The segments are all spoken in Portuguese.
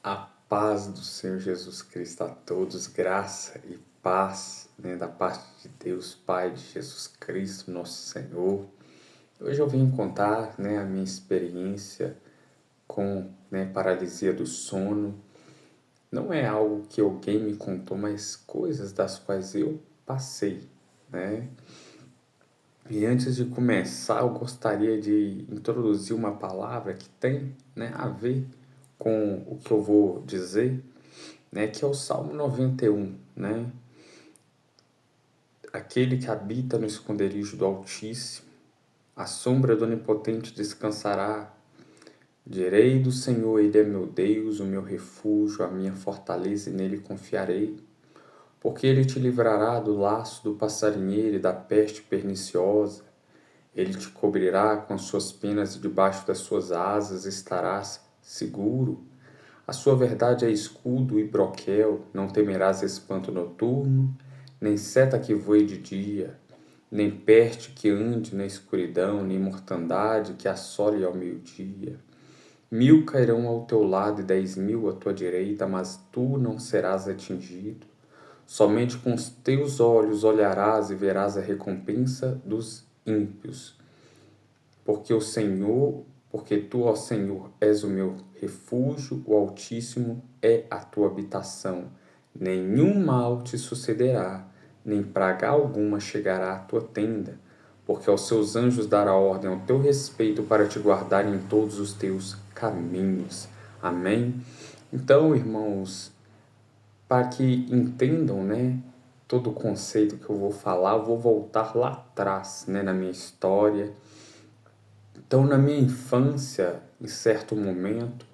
A paz do Senhor Jesus Cristo a todos, graça e paz, da parte de Deus, Pai de Jesus Cristo, nosso Senhor. Hoje eu vim contar, a minha experiência com, paralisia do sono. Não é algo que alguém me contou, mas coisas das quais eu passei, né? E antes de começar, eu gostaria de introduzir uma palavra que tem, a ver com o que eu vou dizer, que é o Salmo 91, Aquele que habita no esconderijo do Altíssimo, à sombra do Onipotente descansará. Direi do Senhor, Ele é meu Deus, o meu refúgio, a minha fortaleza, e nele confiarei. Porque Ele te livrará do laço do passarinheiro e da peste perniciosa. Ele te cobrirá com as suas penas e debaixo das suas asas estarás seguro. A sua verdade é escudo e broquel, não temerás espanto noturno, nem seta que voe de dia, nem peste que ande na escuridão, nem mortandade que assole ao meio-dia. 1000 cairão ao teu lado e 10.000 à tua direita, mas tu não serás atingido. Somente com os teus olhos olharás e verás a recompensa dos ímpios. Porque tu, ó Senhor, és o meu refúgio, o Altíssimo é a tua habitação. Nenhum mal te sucederá, nem praga alguma chegará à tua tenda, porque aos seus anjos dará ordem ao teu respeito para te guardar em todos os teus caminhos. Amém? Então, irmãos, para que entendam, todo o conceito que eu vou falar, eu vou voltar lá atrás, na minha história. Então, na minha infância, em certo momento,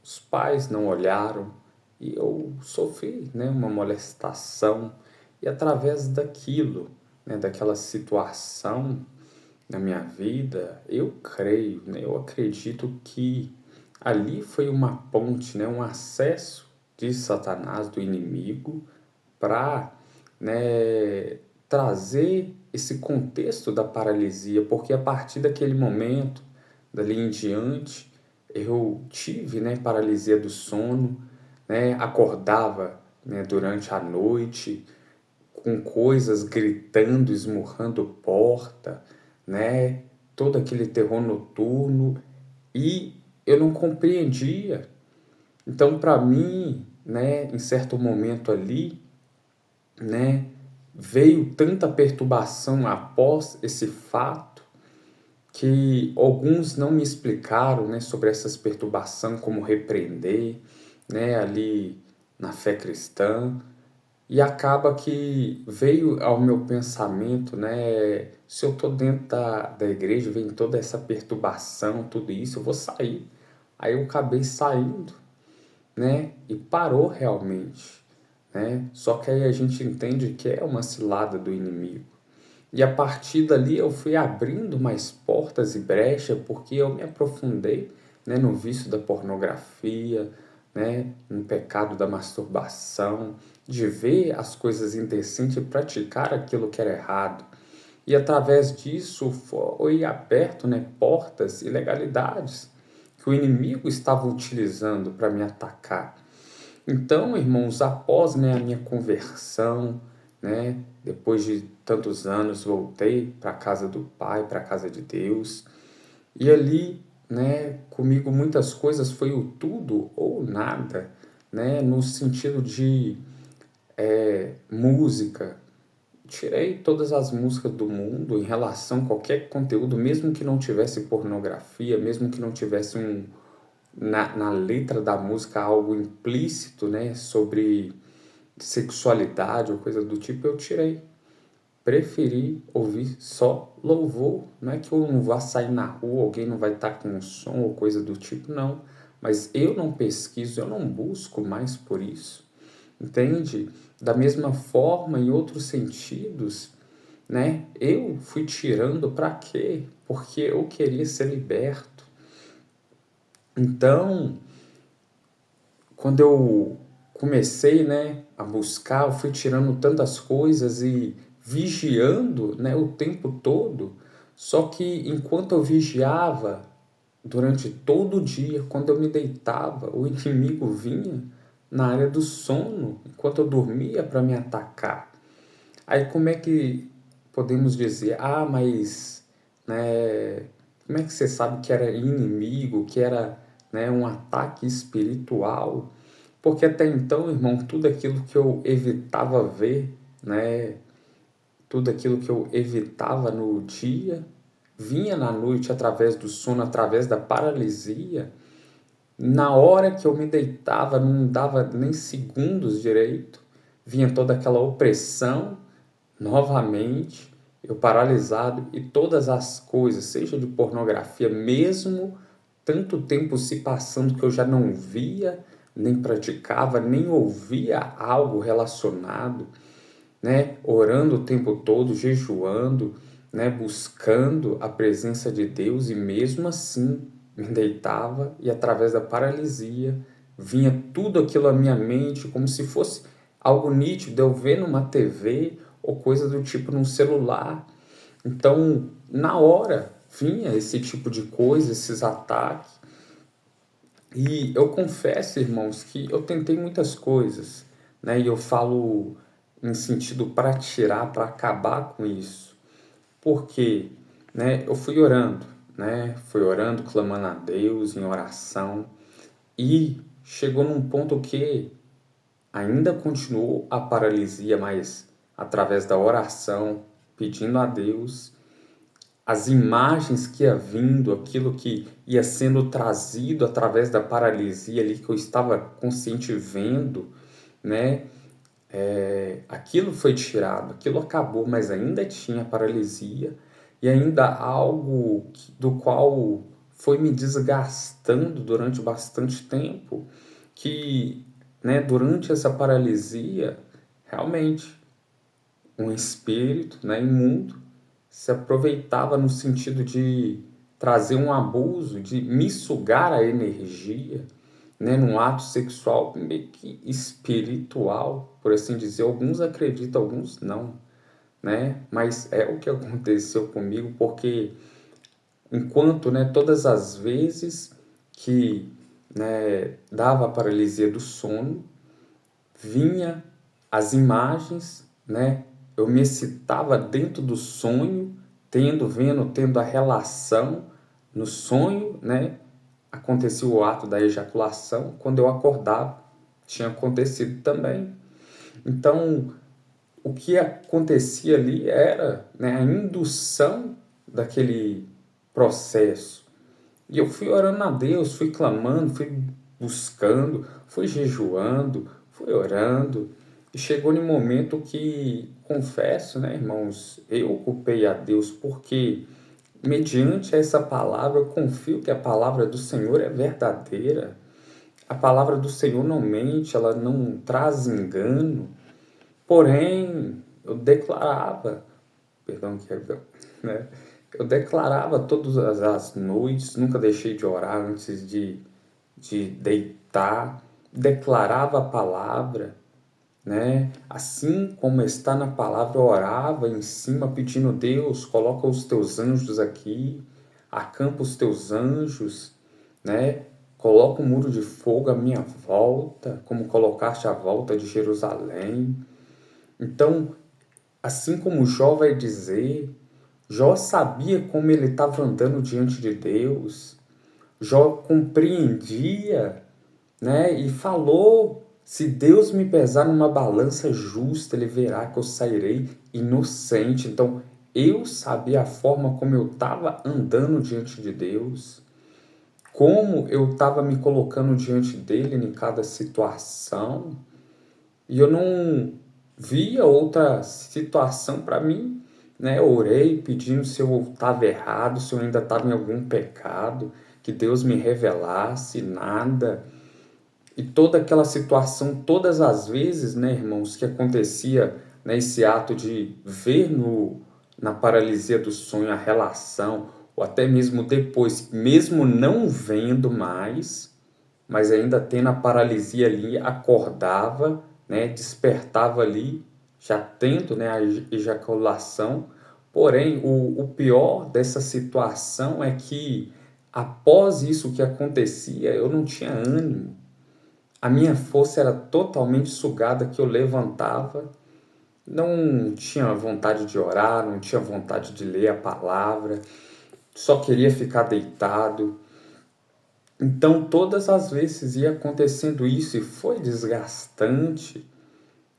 os pais não olharam e eu sofri, uma molestação. E através daquilo, daquela situação na minha vida, eu creio, eu acredito que ali foi uma ponte, um acesso de Satanás, do inimigo, para trazer esse contexto da paralisia, porque a partir daquele momento, dali em diante, eu tive paralisia do sono, acordava durante a noite com coisas gritando, esmurrando porta, todo aquele terror noturno, e eu não compreendia. Então, para mim, em certo momento ali, veio tanta perturbação após esse fato que alguns não me explicaram, sobre essas perturbações, como repreender, ali na fé cristã. E acaba que veio ao meu pensamento, se eu estou dentro da igreja, vem toda essa perturbação, tudo isso, eu vou sair. Aí eu acabei saindo, e parou realmente, Só que aí a gente entende que é uma cilada do inimigo. E a partir dali eu fui abrindo mais portas e brechas, porque eu me aprofundei, no vício da pornografia, no pecado da masturbação, de ver as coisas indecentes e praticar aquilo que era errado. E através disso foi aberto, portas e ilegalidades que o inimigo estava utilizando para me atacar. Então, irmãos, após a minha conversão, depois de tantos anos, voltei para a casa do Pai, para a casa de Deus. E ali, comigo muitas coisas foi o tudo ou nada, no sentido de música. Tirei todas as músicas do mundo em relação a qualquer conteúdo, mesmo que não tivesse pornografia, mesmo que não tivesse na letra da música algo implícito, sobre sexualidade ou coisa do tipo, eu tirei. Preferi ouvir só louvor. Não é que eu não vá sair na rua, alguém não vai estar com um som ou coisa do tipo, não. Mas eu não pesquiso, eu não busco mais por isso. Entende? Da mesma forma, em outros sentidos, eu fui tirando para quê? Porque eu queria ser liberto. Então, quando eu comecei, a buscar, eu fui tirando tantas coisas e vigiando, o tempo todo. Só que enquanto eu vigiava, durante todo o dia, quando eu me deitava, o inimigo vinha na área do sono, enquanto eu dormia, para me atacar. Aí como é que podemos dizer, mas, né, como é que você sabe que era inimigo, que era, né, um ataque espiritual? Porque até então, irmão, tudo aquilo que eu evitava ver, né, tudo aquilo que eu evitava no dia, vinha na noite através do sono, através da paralisia. Na hora que eu me deitava, não dava nem segundos direito, vinha toda aquela opressão novamente, eu paralisado, e todas as coisas, seja de pornografia, mesmo tanto tempo se passando que eu já não via, nem praticava, nem ouvia algo relacionado, né? Orando o tempo todo, jejuando, né? Buscando a presença de Deus, e mesmo assim me deitava e através da paralisia vinha tudo aquilo à minha mente como se fosse algo nítido, eu ver numa TV ou coisa do tipo num celular. Então, na hora vinha esse tipo de coisa, esses ataques. E eu confesso, irmãos, que eu tentei muitas coisas, né? E eu falo em sentido para tirar, para acabar com isso. Porque, né, eu fui orando, né? Fui orando, clamando a Deus em oração, e chegou num ponto que ainda continuou a paralisia, mas através da oração, pedindo a Deus, as imagens que ia vindo, aquilo que ia sendo trazido através da paralisia ali que eu estava consciente vendo, né? Aquilo foi tirado, aquilo acabou, mas ainda tinha paralisia e ainda algo do qual foi me desgastando durante bastante tempo, que, né, durante essa paralisia, realmente, um espírito, né, imundo se aproveitava no sentido de trazer um abuso, de me sugar a energia, né, num ato sexual meio que espiritual, por assim dizer. Alguns acreditam, alguns não, né? Mas é o que aconteceu comigo, porque enquanto, né, todas as vezes que, né, dava a paralisia do sono, vinha as imagens, né? Eu me excitava dentro do sonho, tendo a relação no sonho, né? Acontecia o ato da ejaculação, quando eu acordava, tinha acontecido também. Então, o que acontecia ali era, né, a indução daquele processo. E eu fui orando a Deus, fui clamando, fui buscando, fui jejuando, fui orando. E chegou no momento que, confesso, né, irmãos, eu culpei a Deus, porque mediante essa palavra, eu confio que a palavra do Senhor é verdadeira. A palavra do Senhor não mente, ela não traz engano. Porém, eu declarava, perdão, né? Eu declarava todas as noites, nunca deixei de orar antes de deitar, declarava a palavra, né? Assim como está na palavra, eu orava em cima pedindo: Deus, coloca os teus anjos aqui, acampa os teus anjos, né? Coloca um muro de fogo à minha volta, como colocaste à volta de Jerusalém. Então, assim como Jó vai dizer, Jó sabia como ele estava andando diante de Deus. Jó compreendia, né? E falou: se Deus me pesar numa balança justa, ele verá que eu sairei inocente. Então, eu sabia a forma como eu estava andando diante de Deus, como eu estava me colocando diante dele em cada situação, e eu não via outra situação para mim, né? Eu orei pedindo se eu estava errado, se eu ainda estava em algum pecado, que Deus me revelasse, nada. E toda aquela situação, todas as vezes, né, irmãos, que acontecia, né, esse ato de ver na paralisia do sonho a relação, ou até mesmo depois, mesmo não vendo mais, mas ainda tendo a paralisia ali, acordava, né, despertava ali, já tendo, né, a ejaculação. Porém, o pior dessa situação é que após isso que acontecia, eu não tinha ânimo. A minha força era totalmente sugada, que eu levantava, não tinha vontade de orar, não tinha vontade de ler a palavra, só queria ficar deitado. Então, todas as vezes ia acontecendo isso e foi desgastante,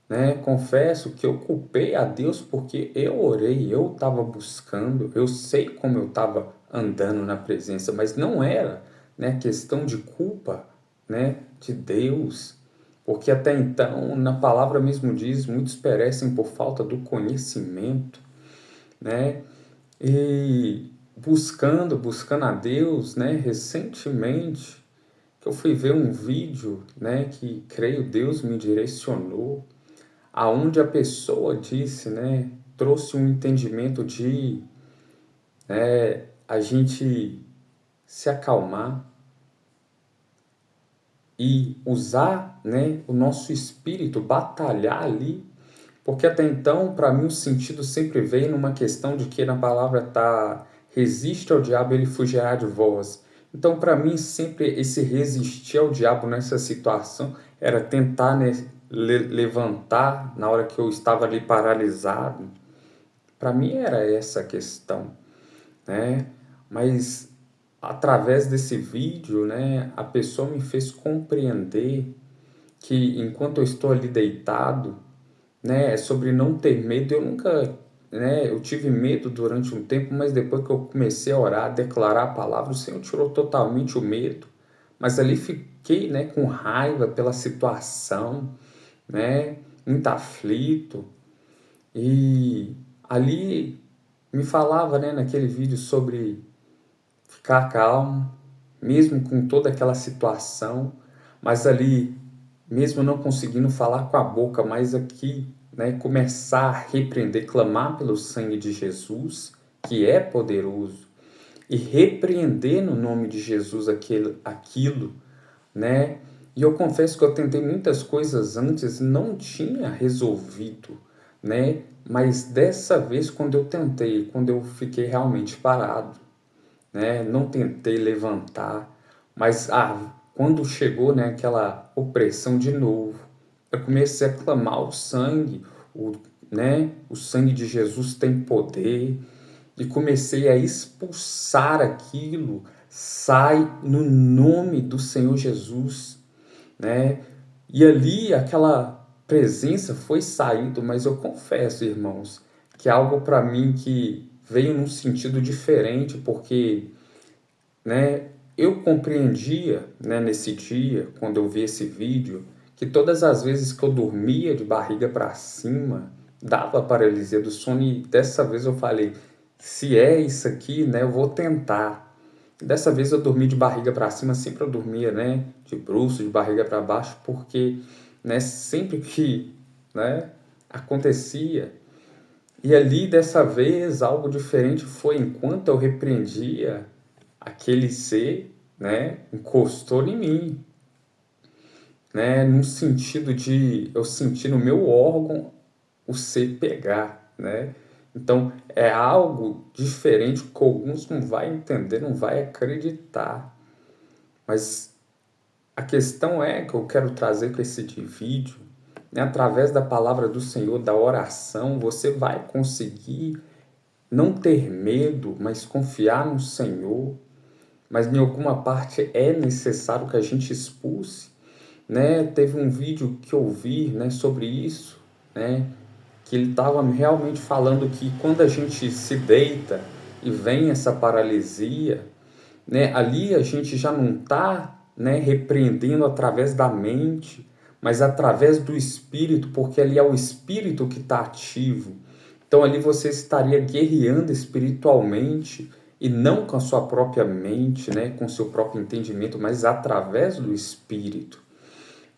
né? Confesso que eu culpei a Deus porque eu orei, eu estava buscando, eu sei como eu estava andando na presença, mas não era, né, questão de culpa, né, de Deus, porque até então, na palavra mesmo diz, muitos perecem por falta do conhecimento, né? E buscando a Deus, né, recentemente, que eu fui ver um vídeo, né, que creio Deus me direcionou, aonde a pessoa disse, né, trouxe um entendimento de a gente se acalmar e usar, né, o nosso espírito, batalhar ali, porque até então, para mim, o sentido sempre veio numa questão de que na palavra tá resiste ao diabo, ele fugirá de vós. Então, para mim, sempre esse resistir ao diabo nessa situação era tentar, né, levantar na hora que eu estava ali paralisado. Para mim era essa a questão, né? Mas através desse vídeo, né, a pessoa me fez compreender que enquanto eu estou ali deitado, né, é sobre não ter medo. Eu nunca, né, eu tive medo durante um tempo, mas depois que eu comecei a orar, a declarar a palavra, o Senhor tirou totalmente o medo. Mas ali fiquei, né, com raiva pela situação, né, muito aflito. E ali me falava, né, naquele vídeo sobre ficar calmo, mesmo com toda aquela situação, mas ali, mesmo não conseguindo falar com a boca, mas aqui, né, começar a repreender, clamar pelo sangue de Jesus, que é poderoso, e repreender no nome de Jesus aquilo, né? E eu confesso que eu tentei muitas coisas antes e não tinha resolvido, né? Mas dessa vez, quando eu tentei, quando eu fiquei realmente parado, né? Não tentei levantar, mas quando chegou, né, aquela opressão de novo, eu comecei a clamar o sangue, né? O sangue de Jesus tem poder, e comecei a expulsar aquilo. Sai no nome do Senhor Jesus, né? E ali aquela presença foi saindo, mas eu confesso, irmãos, que é algo para mim que veio num sentido diferente, porque, né, eu compreendia, né, nesse dia, quando eu vi esse vídeo, que todas as vezes que eu dormia de barriga para cima, dava paralisia do sono, e dessa vez eu falei, se é isso aqui, né, eu vou tentar. Dessa vez eu dormi de barriga para cima, sempre eu dormia, né, de bruços, de barriga para baixo, porque, né, sempre que, né, acontecia. E ali, dessa vez, algo diferente foi enquanto eu repreendia, aquele ser, né, encostou em mim, né, no sentido de eu sentir no meu órgão o ser pegar, né? Então é algo diferente que alguns não vai entender, não vai acreditar. Mas a questão é que eu quero trazer com esse vídeo, né, através da palavra do Senhor, da oração, você vai conseguir não ter medo, mas confiar no Senhor. Mas em alguma parte é necessário que a gente expulse, né? Teve um vídeo que eu vi, né, sobre isso, né, que ele estava realmente falando que quando a gente se deita e vem essa paralisia, né, ali a gente já não está, né, repreendendo através da mente, mas através do espírito, porque ali é o espírito que está ativo. Então ali você estaria guerreando espiritualmente e não com a sua própria mente, né, com o seu próprio entendimento, mas através do espírito.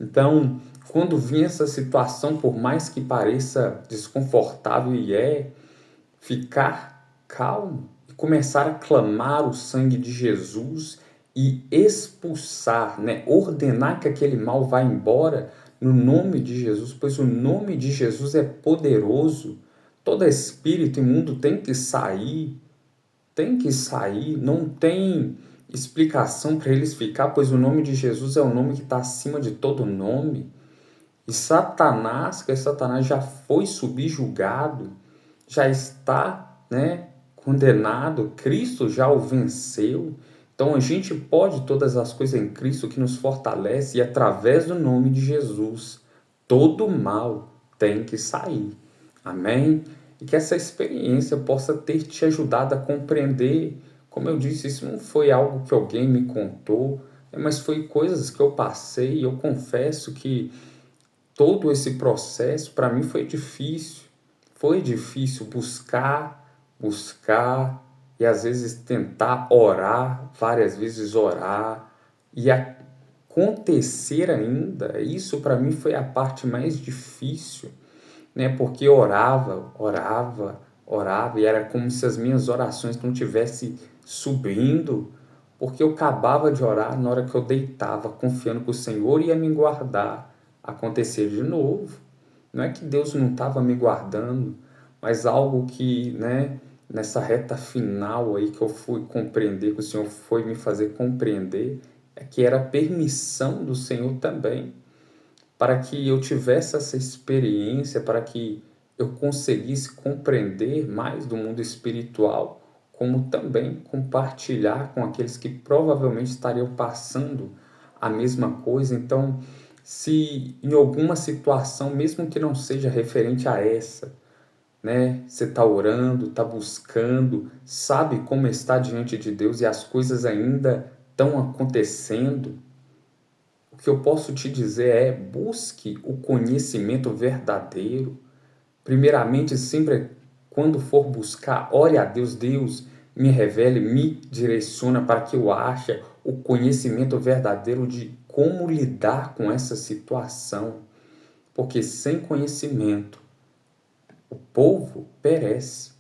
Então, quando vinha essa situação, por mais que pareça desconfortável, e ficar calmo e começar a clamar o sangue de Jesus e expulsar, né, ordenar que aquele mal vá embora no nome de Jesus, pois o nome de Jesus é poderoso. Todo espírito imundo tem que sair, não tem, explicação para eles ficar, pois o nome de Jesus é o nome que está acima de todo nome. E Satanás, que é Satanás, já foi subjugado, já está, né, condenado, Cristo já o venceu. Então a gente pode todas as coisas em Cristo que nos fortalece e através do nome de Jesus, todo mal tem que sair. Amém? E que essa experiência possa ter te ajudado a compreender. Como eu disse, isso não foi algo que alguém me contou, mas foi coisas que eu passei e eu confesso que todo esse processo para mim foi difícil. Foi difícil buscar e às vezes tentar orar, várias vezes orar e acontecer ainda. Isso para mim foi a parte mais difícil, né? Porque orava e era como se as minhas orações não tivessem subindo, porque eu acabava de orar na hora que eu deitava, confiando que o Senhor ia me guardar. Acontecer de novo. Não é que Deus não estava me guardando, mas algo que, né, nessa reta final aí que eu fui compreender, que o Senhor foi me fazer compreender, é que era permissão do Senhor também, para que eu tivesse essa experiência, para que eu conseguisse compreender mais do mundo espiritual, como também compartilhar com aqueles que provavelmente estariam passando a mesma coisa. Então, se em alguma situação, mesmo que não seja referente a essa, né, você está orando, está buscando, sabe como está diante de Deus e as coisas ainda estão acontecendo, o que eu posso te dizer é: busque o conhecimento verdadeiro. Primeiramente, sempre quando for buscar, ore a Deus, Deus me revele, me direciona para que eu ache o conhecimento verdadeiro de como lidar com essa situação. Porque sem conhecimento, o povo perece.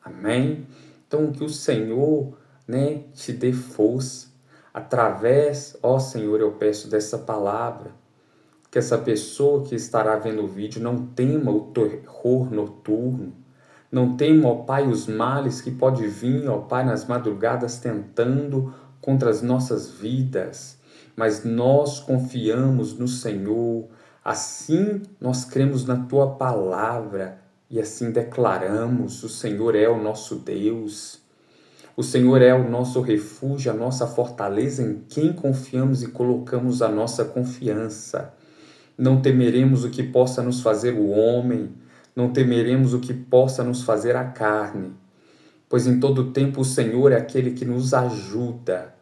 Amém? Então, que o Senhor, né, te dê força. Através, ó Senhor, eu peço dessa palavra, que essa pessoa que estará vendo o vídeo não tema o terror noturno, não tema, ó Pai, os males que pode vir, ó Pai, nas madrugadas tentando contra as nossas vidas, mas nós confiamos no Senhor, assim nós cremos na Tua palavra e assim declaramos: o Senhor é o nosso Deus. O Senhor é o nosso refúgio, a nossa fortaleza em quem confiamos e colocamos a nossa confiança. Não temeremos o que possa nos fazer o homem, não temeremos o que possa nos fazer a carne, pois em todo tempo o Senhor é aquele que nos ajuda,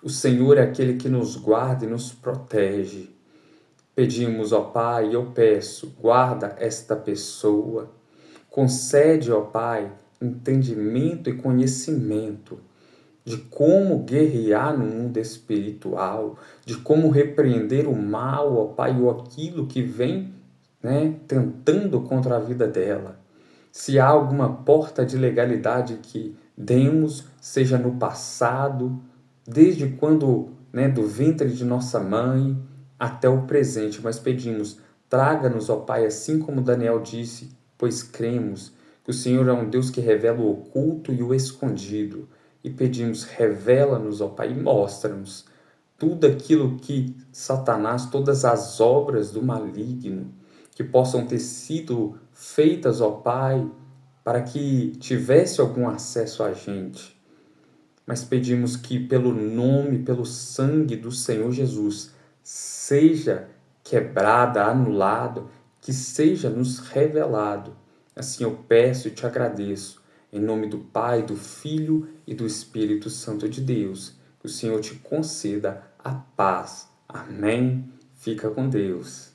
o Senhor é aquele que nos guarda e nos protege. Pedimos, ó Pai, eu peço, guarda esta pessoa, concede, ó Pai, entendimento e conhecimento de como guerrear no mundo espiritual, de como repreender o mal, ó Pai, ou aquilo que vem, né, tentando contra a vida dela. Se há alguma porta de legalidade que demos, seja no passado, desde quando, né, do ventre de nossa mãe até o presente, mas pedimos, traga-nos, ó Pai, assim como Daniel disse, pois cremos que o Senhor é um Deus que revela o oculto e o escondido. E pedimos, revela-nos, ó Pai, e mostra-nos tudo aquilo que Satanás, todas as obras do maligno, que possam ter sido feitas, ó Pai, para que tivesse algum acesso a gente. Mas pedimos que pelo nome, pelo sangue do Senhor Jesus, seja quebrada, anulado, que seja nos revelado. Assim eu peço e te agradeço, em nome do Pai, do Filho e do Espírito Santo de Deus, que o Senhor te conceda a paz. Amém? Fica com Deus.